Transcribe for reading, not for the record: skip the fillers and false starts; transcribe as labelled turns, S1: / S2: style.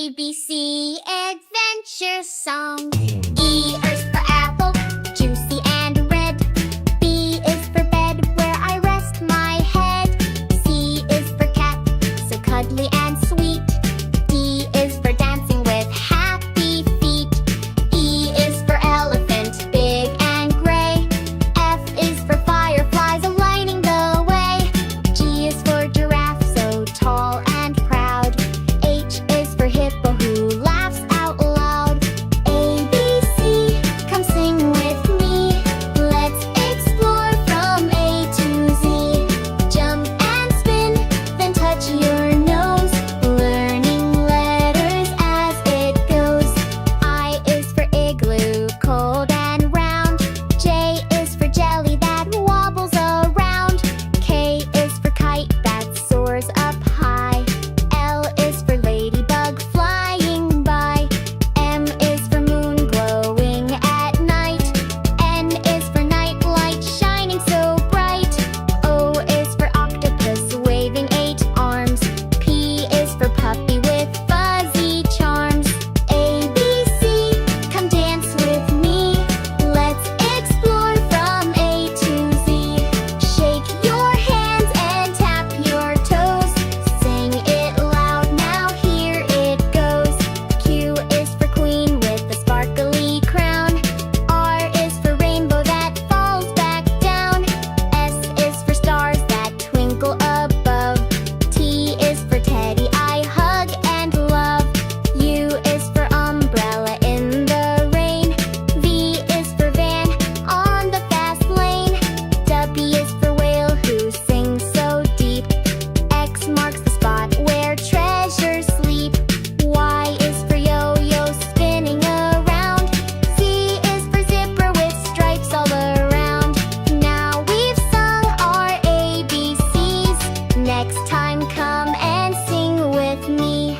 S1: ABC Adventure Song. E is for apple, juicy and red. B is for bed, where I rest my head. C is for cat, so cuddly and sweet. D is for dancing with happy feet. E is for elephant, big and gray. F is for fireflies lighting the way. G is for giraffe, so tall and proud. H is for hippo who laughs out loud. A, B, C, come sing with me. Let's explore from A to Z. Jump and spin, then touch your nose. Learning letters as it goes. I is for igloo, cold and round. J is for jelly that wobbles around. K is for kite that soars up high. L is for ladybug flying by. M is for moon glowing at night. N is for night light shining so bright. O is for octopus waving 8 arms. P is for puppy with fuzzy charms. A, B, C, come dance with me. Let's explore from A to Z. Shake your hands and tap your toes. Sing it loud, now here it goes. Q is for queen with a sparkly crown. R is for rainbow that falls back down. S is for stars that twinkle above. T is for teddy I hug and love. U is for umbrella in the rain. V is for van on the fast lane. W is for whale who sings so deep. X marks the spot where treasures sleep. Y is for yo-yo spinning around. Z is for zipper with stripes all around. Now we've sung our ABCs. Next time come and sing with me.